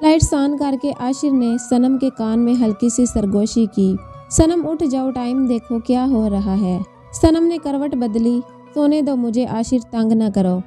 Lights on करके आशिर ने सनम के कान में हल्की सी सरगोशी की। सनम उठ जाओ, टाइम देखो क्या हो रहा है। सनम ने करवट बदली। सोने दो मुझे आशिर, तंग न करो।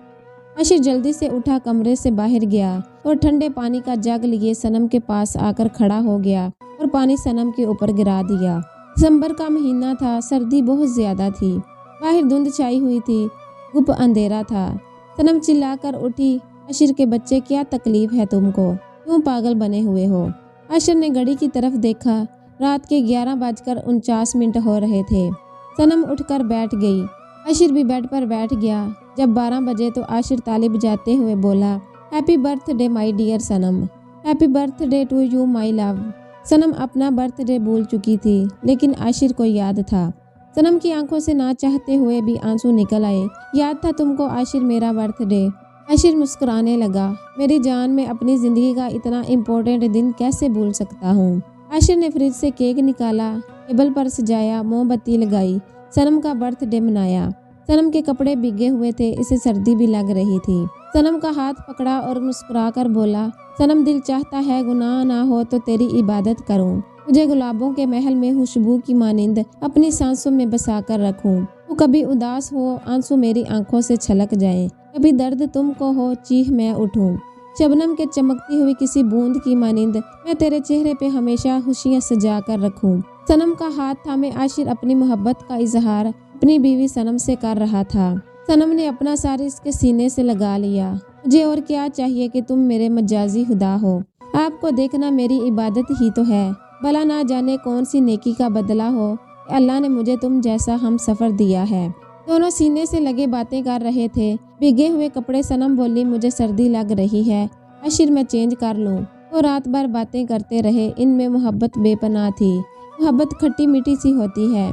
आशिर जल्दी से उठा, कमरे से बाहर गया और ठंडे पानी का जग लिए सनम के पास आकर खड़ा हो गया और पानी सनम के ऊपर गिरा दिया। दिसंबर का महीना था, सर्दी बहुत ज्यादा थी। बाहर धुंध छाई हुई थी, गुप अंधेरा था। सनम चिल्लाकर उठी, आशिर के बच्चे क्या तकलीफ है तुमको, क्यों पागल बने हुए हो। आशिर ने घड़ी की तरफ देखा, रात के 11:49 हो रहे थे। सनम उठकर बैठ गई। आशिर भी बेड पर बैठ गया। जब 12 बजे तो आशिर ताली बजाते हुए बोला, happy birthday my dear Sanam, happy birthday to you my love. Sanam अपना बर्थडे भूल चुकी थी, लेकिन आशिर को याद था। सनम की आंखों से ना चाहते हुए भी आंसू निकल आए। याद था तुमको आशिर मेरा बर्थडे। आशिर मुस्कुराने लगा, मेरी जान, मैं अपनी जिंदगी का इतना इम्पोर्टेंट दिन कैसे भूल सकता हूँ। आशिर ने फ्रिज से केक निकाला, टेबल पर सजाया, मोमबत्ती लगाई, सनम का बर्थडे मनाया। सनम के कपड़े भीगे हुए थे, इसे सर्दी भी लग रही थी। सनम का हाथ पकड़ा और मुस्कुराकर बोला, सनम दिल चाहता है गुनाह ना हो तो तेरी इबादत करूं, तुझे गुलाबों के महल में खुशबू की मानिंद अपनी सांसों में बसाकर रखूं। तू कभी उदास हो, आंसू मेरी आंखों से छलक जाएं, कभी दर्द तुमको हो, चीख मैं उठूं। शबनम के चमकती हुई किसी बूंद की मानिंद मैं तेरे चेहरे पे हमेशा खुशियां सजा कर रखूं। सनम का हाथ थामे आशिर अपनी मोहब्बत का इजहार अपनी बीवी सनम से कर रहा था। सनम ने अपना सार इसके सीने से लगा लिया। मुझे और क्या चाहिए कि तुम मेरे मजाजी खुदा हो। आपको देखना मेरी इबादत ही तो है। भला ना जाने कौन सी नेकी का बदला हो कि अल्लाह ने मुझे तुम जैसा हम सफर दिया है। दोनों सीने से लगे बातें कर रहे थे। भीगे हुए कपड़े। सनम बोली, मुझे सर्दी लग रही है, आशिर मैं चेंज कर लूं। वो रात भर बातें करते रहे। इनमें मोहब्बत बेपनाह थी। मोहब्बत खट्टी मीठी सी होती है।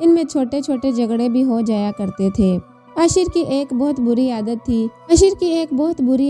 इनमें छोटे छोटे झगड़े भी हो जाया करते थे। आशिर की एक बहुत बुरी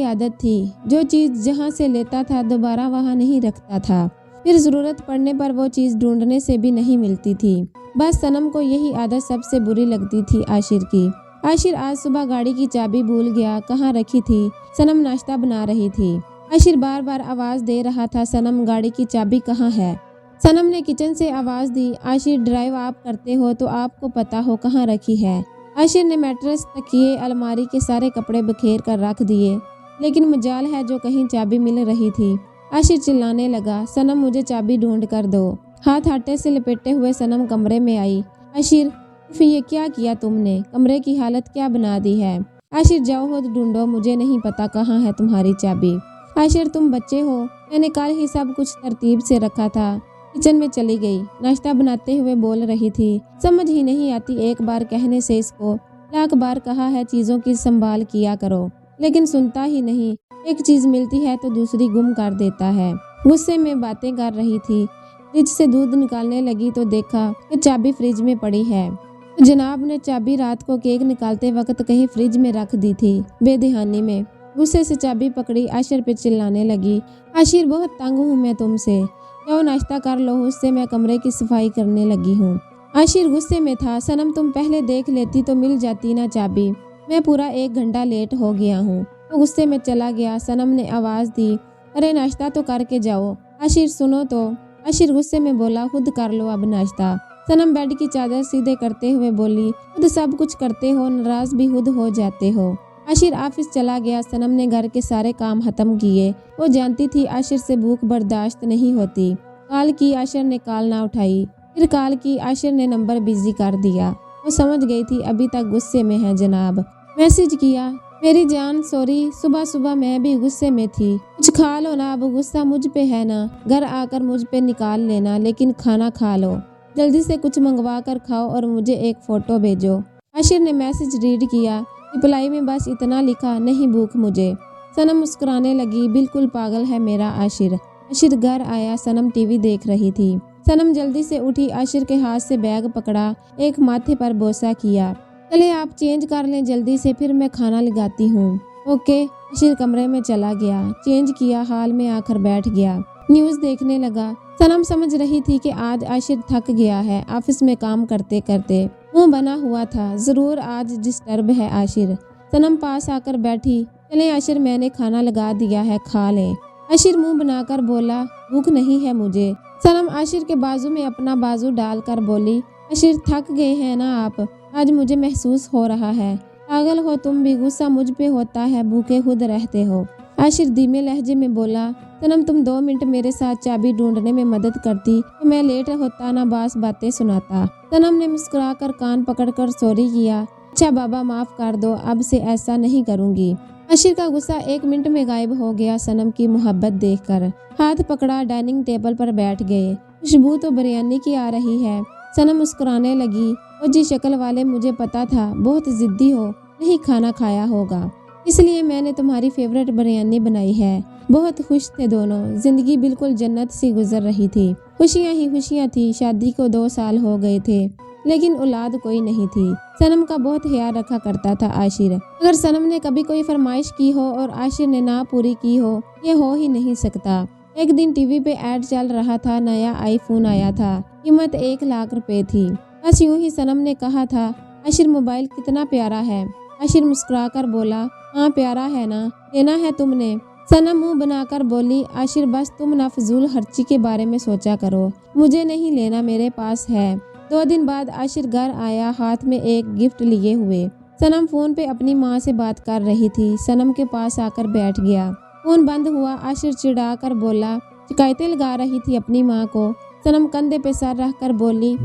आदत थी। जो चीज जहाँ से लेता था दोबारा वहाँ नहीं रखता था। फिर जरूरत पड़ने पर वो चीज ढूंढने से भी नहीं मिलती थी। बस सनम को यही आदत सबसे बुरी लगती थी आशिर की। आशिर आज सुबह गाड़ी की चाबी भूल गया, कहाँ रखी थी। सनम नाश्ता बना रही थी। आशिर बार बार आवाज दे रहा था, सनम गाड़ी की चाबी कहाँ है। सनम ने किचन से आवाज दी, आशिर ड्राइव आप करते हो तो आपको पता हो कहाँ रखी है। आशिर ने मैट्रेस, तकिए, अलमारी के सारे कपड़े बखेर कर रख दिए, लेकिन मजाल है जो कहीं चाबी मिल रही थी। आशिर चिल्लाने लगा, सनम मुझे चाबी ढूंढ कर दो। हाथ आटे से लपेटे हुए सनम कमरे में आई। आशिर, फिर ये क्या किया तुमने, कमरे की हालत क्या बना दी है। आशिर जाओ खुद ढूंढो, मुझे नहीं पता कहाँ है तुम्हारी चाबी। आशिर तुम बच्चे हो, मैंने कल ही सब कुछ तरतीब से रखा था। किचन में चली गई। नाश्ता बनाते हुए बोल रही थी, समझ ही नहीं आती, एक बार कहने से इसको लाख बार कहा है चीजों की संभाल किया करो, लेकिन सुनता ही नहीं। एक चीज मिलती है तो दूसरी गुम कर देता है। गुस्से में बातें कर रही थी। फ्रिज से दूध निकालने लगी तो देखा कि चाबी फ्रिज में पड़ी है। जनाब ने चाबी रात को केक निकालते वक्त कहीं फ्रिज में रख दी थी। बेध्यानी में गुस्से से चाबी पकड़ी, आशिर पे चिल्लाने लगी, आशिर बहुत तंग हूँ मैं तुमसे, जाओ नाश्ता कर लो, उससे मैं कमरे की सफाई करने लगी हूँ। आशिर गुस्से में था, सनम तुम पहले देख लेती तो मिल जाती ना चाबी, मैं पूरा 1 घंटा लेट हो गया हूँ। वो गुस्से में चला गया। सनम ने आवाज दी, अरे नाश्ता तो करके जाओ। आशिर सुनो तो। आशिर गुस्से में बोला, खुद कर लो अब नाश्ता। सनम बेड की चादर सीधे करते हुए बोली, खुद सब कुछ करते हो, नाराज भी खुद हो जाते हो। आशिर ऑफिस चला गया। सनम ने घर के सारे काम खत्म किए। वो जानती थी आशिर से भूख बर्दाश्त नहीं होती। कॉल की, आशिर ने कॉल ना उठाई। फिर कॉल की, आशिर ने नंबर बिजी कर दिया। वो समझ गई थी अभी तक गुस्से में है जनाब। मैसेज किया, मेरी जान सॉरी, सुबह सुबह मैं भी गुस्से में थी, कुछ खा लो ना, अब गुस्सा मुझ पे है ना, घर आकर मुझ पे निकाल लेना, लेकिन खाना खा लो, जल्दी से कुछ मंगवा कर खाओ और मुझे एक फोटो भेजो। आशिर ने मैसेज रीड किया। रिप्लाई में बस इतना लिखा, नहीं भूख मुझे। सनम मुस्कुराने लगी, बिल्कुल पागल है मेरा आशिर। आशिर घर आया। सनम टीवी देख रही थी। सनम जल्दी से उठी, आशिर के हाथ से बैग पकड़ा, एक माथे पर बोसा किया, चले आप चेंज कर लें जल्दी से, फिर मैं खाना लगाती हूँ। ओके। आशिर कमरे में चला गया, चेंज किया, हाल में आकर बैठ गया, न्यूज देखने लगा। सनम समझ रही थी कि आज आशिर थक गया है, ऑफिस में काम करते करते मुंह बना हुआ था, जरूर आज डिस्टर्ब है आशिर। सनम पास आकर बैठी, चले आशिर मैंने खाना लगा दिया है, खा ले। आशिर मुंह बनाकर बोला, भूख नहीं है मुझे। सनम आशिर के बाजू में अपना बाजू डालकर बोली, आशिर थक गए हैं ना आप, आज मुझे महसूस हो रहा है। पागल हो तुम भी, गुस्सा मुझ पे होता है, भूखे खुद रहते हो। आशिर धीमे लहजे में बोला, सनम तुम 2 मिनट मेरे साथ चाबी ढूंढने में मदद करती तो मैं लेट होता ना बास बातें सुनाता। सनम ने मुस्कुराकर कान पकड़कर सॉरी किया, अच्छा बाबा माफ कर दो, अब से ऐसा नहीं करूंगी। आशिर का गुस्सा 1 मिनट में गायब हो गया। सनम की मोहब्बत देखकर हाथ पकड़ा, डाइनिंग टेबल पर बैठ गए। खुशबू तो बिरयानी की आ रही है। सनम मुस्कुराने लगी, ओ जी शक्ल वाले, मुझे पता था बहुत जिद्दी हो, नहीं खाना खाया होगा, इसलिए मैंने तुम्हारी फेवरेट बिरयानी बनाई है। बहुत खुश थे दोनों, जिंदगी बिल्कुल जन्नत सी गुजर रही थी। खुशियां ही खुशियां थी। शादी को 2 साल हो गए थे लेकिन औलाद कोई नहीं थी। सनम का बहुत ख्याल रखा करता था आशिर। अगर सनम ने कभी कोई फरमाइश की हो और आशिर ने ना पूरी की हो, ये हो ही नहीं सकता। एक दिन टीवी पे ऐड चल रहा था, नया आईफोन आया था, कीमत 1 लाख रुपए थी। बस यूं ही सनम ने कहा था, आशिर मोबाइल कितना प्यारा है। आशिर मुस्कुराकर बोला, हाँ प्यारा है ना, लेना है तुमने। सनम मुंह बनाकर बोली, आशिर बस तुम ना फजूल खर्ची के बारे में सोचा करो, मुझे नहीं लेना, मेरे पास है। 2 दिन बाद आशिर घर आया, हाथ में एक गिफ्ट लिए हुए। सनम फोन पे अपनी माँ से बात कर रही थी। सनम के पास आकर बैठ गया। फोन बंद हुआ। आशिर चिढ़ा कर बोला, शिकायतें लगा रही थी अपनी माँ को। सनम कंधे पे सर रख कर बोली,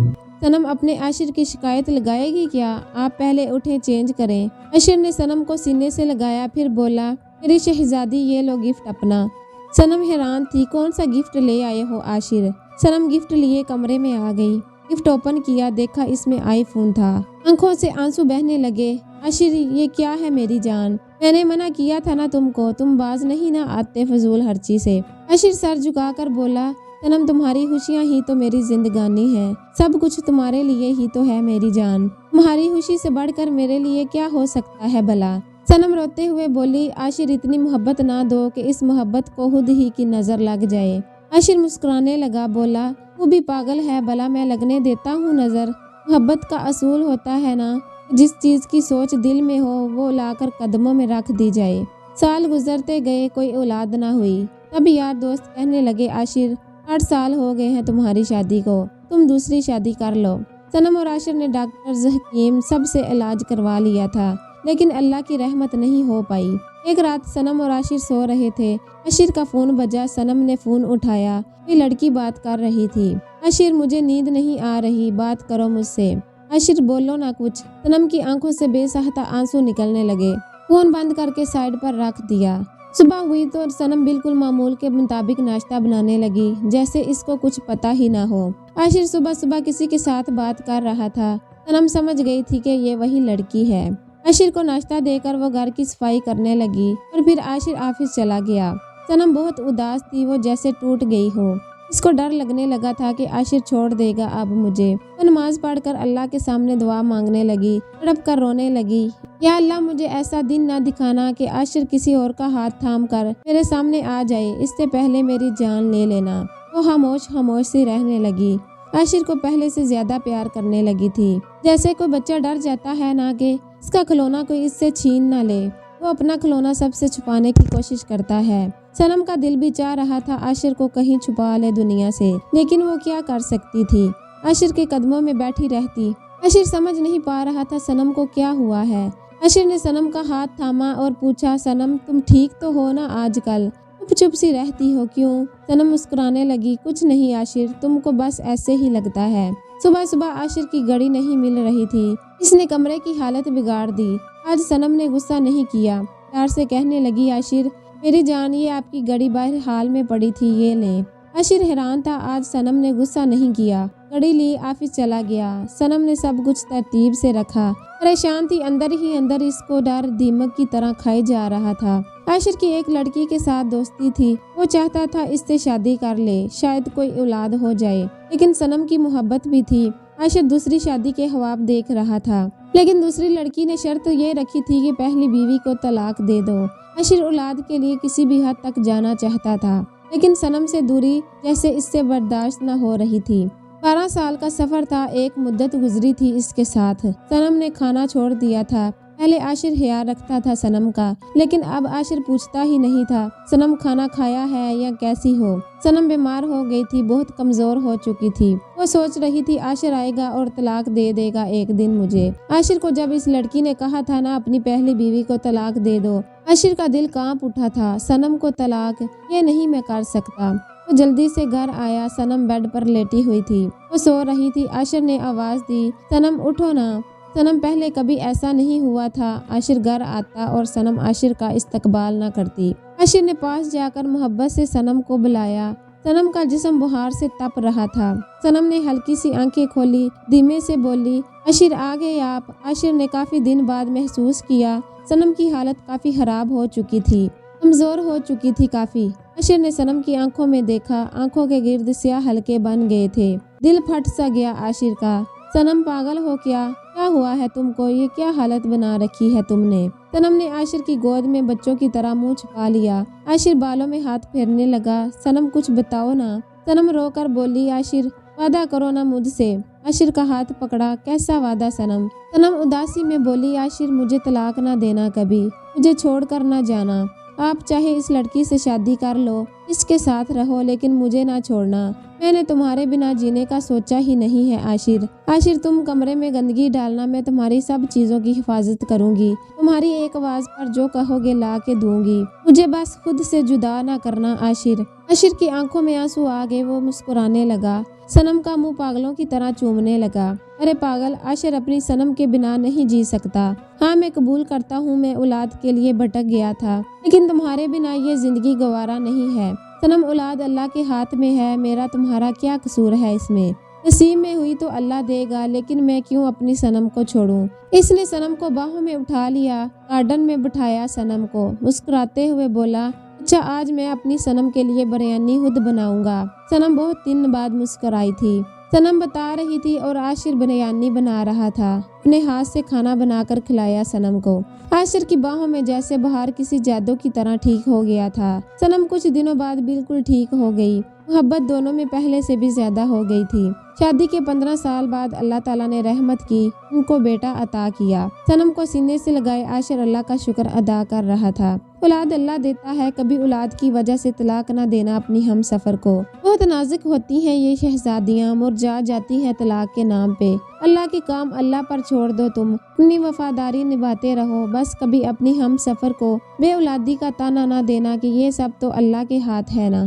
सनम अपने आशिर की शिकायत लगाएगी क्या? आप पहले उठे, चेंज करें। आशिर ने सनम को सीने से लगाया, फिर बोला, मेरी शहजादी ये लो गिफ्ट अपना। सनम हैरान थी, कौन सा गिफ्ट ले आए हो आशिर? सनम गिफ्ट लिए कमरे में आ गई। गिफ्ट ओपन किया, देखा इसमें आईफोन था। आंखों से आंसू बहने लगे। आशिर ये क्या है मेरी जान, मैंने मना किया था ना तुमको, तुम बाज नहीं ना आते फजूल हर्ची से। आशिर सर झुकाकर बोला, सनम तुम्हारी खुशियाँ ही तो मेरी जिंदगानी है, सब कुछ तुम्हारे लिए ही तो है मेरी जान, तुम्हारी खुशी से बढ़कर मेरे लिए क्या हो सकता है भला। सनम रोते हुए बोली, आशिर इतनी मोहब्बत ना दो कि इस मोहब्बत को खुद ही की नजर लग जाए। आशिर मुस्कुराने लगा, बोला, तू भी पागल है भला, मैं लगने देता हूँ नजर। मोहब्बत का असूल होता है ना, जिस चीज की सोच दिल में हो वो लाकर कदमों में रख दी जाए। साल गुजरते गए, कोई औलाद ना हुई। तब यार दोस्त कहने लगे, आशिर 8 साल हो गए हैं तुम्हारी शादी को, तुम दूसरी शादी कर लो। सनम और आशिर ने डॉक्टर हकीम सबसे इलाज करवा लिया था, लेकिन अल्लाह की रहमत नहीं हो पाई। एक रात सनम और आशिर सो रहे थे। आशिर का फोन बजा। सनम ने फोन उठाया, कोई लड़की बात कर रही थी। आशिर, मुझे नींद नहीं आ रही, बात करो मुझसे। आशिर, बोलो ना कुछ। सनम की आंखों से बेसहारा आंसू निकलने लगे। फोन बंद करके साइड पर रख दिया। सुबह हुई तो सनम बिल्कुल मामूल के मुताबिक नाश्ता बनाने लगी, जैसे इसको कुछ पता ही ना हो। आशिर सुबह सुबह किसी के साथ बात कर रहा था। सनम समझ गई थी कि ये वही लड़की है। आशिर को नाश्ता देकर वो घर की सफाई करने लगी और फिर आशिर ऑफिस चला गया। सनम बहुत उदास थी, वो जैसे टूट गई हो। इसको डर लगने लगा था कि आशिर छोड़ देगा अब मुझे। तो नमाज पढ़कर अल्लाह के सामने दुआ मांगने लगी, तड़प कर रोने लगी, या अल्लाह मुझे ऐसा दिन ना दिखाना कि आशिर किसी और का हाथ थाम कर मेरे सामने आ जाए, इससे पहले मेरी जान ले लेना। वो खामोश खामोश सी रहने लगी। आशिर को पहले से ज्यादा प्यार करने लगी थी। जैसे कोई बच्चा डर जाता है ना कि इसका खिलौना कोई इससे छीन ना ले, वो अपना खिलौना सबसे छुपाने की कोशिश करता है। सनम का दिल भी चाह रहा था आशिर को कहीं छुपा ले दुनिया से, लेकिन वो क्या कर सकती थी, आशिर के कदमों में बैठी रहती। आशिर समझ नहीं पा रहा था सनम को क्या हुआ है। आशिर ने सनम का हाथ थामा और पूछा, सनम तुम ठीक तो हो ना आजकल, चुप सी रहती हो क्यों? सनम मुस्कुराने लगी, कुछ नहीं आशिर, तुमको बस ऐसे ही लगता है। सुबह सुबह आशिर की घड़ी नहीं मिल रही थी, इसने कमरे की हालत बिगाड़ दी। आज सनम ने गुस्सा नहीं किया, प्यार से कहने लगी, आशिर मेरी जान, ये आपकी घड़ी बाहर हाल में पड़ी थी, ये लें। आशिर हैरान था, आज सनम ने गुस्सा नहीं किया। घड़ी ली, ऑफिस चला गया। सनम ने सब कुछ तरतीब से रखा। परेशान थी, अंदर ही अंदर इसको डर दीमक की तरह खाए जा रहा था। आशिर की एक लड़की के साथ दोस्ती थी, वो चाहता था इससे शादी कर ले, शायद कोई औलाद हो जाए, लेकिन सनम की मोहब्बत भी थी। आशिर दूसरी शादी के ख्वाब देख रहा था, लेकिन दूसरी लड़की ने शर्त ये रखी थी कि पहली बीवी को तलाक दे दो। आशिर औलाद के लिए किसी भी हद तक जाना चाहता था, लेकिन सनम से दूरी जैसे इससे बर्दाश्त न हो रही थी। 12 साल का सफर था, एक मुद्दत गुजरी थी इसके साथ। सनम ने खाना छोड़ दिया था, पहले आशिर ख्याल रखता था सनम का, लेकिन अब आशिर पूछता ही नहीं था सनम खाना खाया है या कैसी हो। सनम बीमार हो गई थी, बहुत कमजोर हो चुकी थी। वो सोच रही थी आशिर आएगा और तलाक दे देगा एक दिन मुझे। आशिर को जब इस लड़की ने कहा था ना अपनी पहली बीवी को तलाक दे दो, आशिर का दिल कांप उठा था। सनम को तलाक, ये नहीं मैं कर सकता। वो जल्दी से घर आया। सनम बेड पर लेटी हुई थी, वो सो रही थी। आशिर ने आवाज दी, सनम उठो ना। सनम पहले कभी ऐसा नहीं हुआ था। आशिर घर आता और सनम आशिर का इस्तकबाल न करती। आशिर ने पास जाकर मोहब्बत से सनम को बुलाया। सनम का जिस्म बुहार से तप रहा था। सनम ने हल्की सी आंखें खोली, धीमे से बोली, आशिर आ गए आप। आशिर ने काफी दिन बाद महसूस किया सनम की हालत काफी खराब हो चुकी थी, कमजोर हो चुकी थी काफी। आशिर ने सनम की आंखों में देखा, आंखों के गिर्द स्याह हल्के बन गए थे। दिल फट सा गया आशिर का। सनम पागल हो क्या हुआ है तुमको? ये क्या हालत बना रखी है तुमने? सनम ने आशिर की गोद में बच्चों की तरह मुंह छुपा लिया। आशिर बालों में हाथ फेरने लगा। सनम कुछ बताओ ना। सनम रोकर बोली, आशिर वादा करो ना मुझसे। आशिर का हाथ पकड़ा, कैसा वादा सनम? सनम उदासी में बोली, आशिर मुझे तलाक ना देना कभी, मुझे छोड़कर ना जाना। आप चाहे इस लड़की से शादी कर लो, इसके साथ रहो, लेकिन मुझे ना छोड़ना। मैंने तुम्हारे बिना जीने का सोचा ही नहीं है आशिर। आशिर तुम कमरे में गंदगी डालना, मैं तुम्हारी सब चीजों की हिफाजत करूंगी। तुम्हारी एक आवाज पर जो कहोगे ला के दूंगी। मुझे बस खुद से जुदा ना करना आशिर। आशिर की आंखों में आंसू आ गए, वो मुस्कुराने लगा। सनम का मुंह पागलों की तरह चूमने लगा। अरे पागल, आशिर अपनी सनम के बिना नहीं जी सकता। हाँ मैं कबूल करता हूँ, मैं औलाद के लिए भटक गया था, लेकिन तुम्हारे बिना ये जिंदगी गवारा नहीं है। सनम औलाद अल्लाह के हाथ में है, मेरा तुम्हारा क्या कसूर है इसमें? नसीब में हुई तो अल्लाह देगा, लेकिन मैं क्यों अपनी सनम को छोड़ूं? इसने सनम को बाहों में उठा लिया, गार्डन में बिठाया सनम को। मुस्कुराते हुए बोला, अच्छा आज मैं अपनी सनम के लिए बिरयानी खुद बनाऊंगा। सनम बहुत दिन बाद मुस्कुराई थी। सनम बता रही थी और आशिर बिरयानी बना रहा था। अपने हाथ से खाना बनाकर खिलाया सनम को। आशिर की बाहों में जैसे बाहर किसी जादू की तरह ठीक हो गया था। सनम कुछ दिनों बाद बिल्कुल ठीक हो गई। मोहब्बत दोनों में पहले से भी ज्यादा हो गई थी। शादी के 15 साल बाद अल्लाह ताला ने रहमत की, उनको बेटा अता किया। सनम को सीने से लगाए आशिर अल्लाह का शुक्र अदा कर रहा था। औलाद अल्लाह देता है, कभी औलाद की वजह से तलाक न देना अपनी हम सफर को। बहुत नाजुक होती हैं ये शहजादियाँ, मुरझा जाती हैं तलाक के नाम पे। अल्लाह के काम अल्लाह पर छोड़ दो, तुम अपनी वफादारी निभाते रहो। बस कभी अपनी हम सफर को बे औलादी का ताना ना देना कि ये सब तो अल्लाह के हाथ है ना।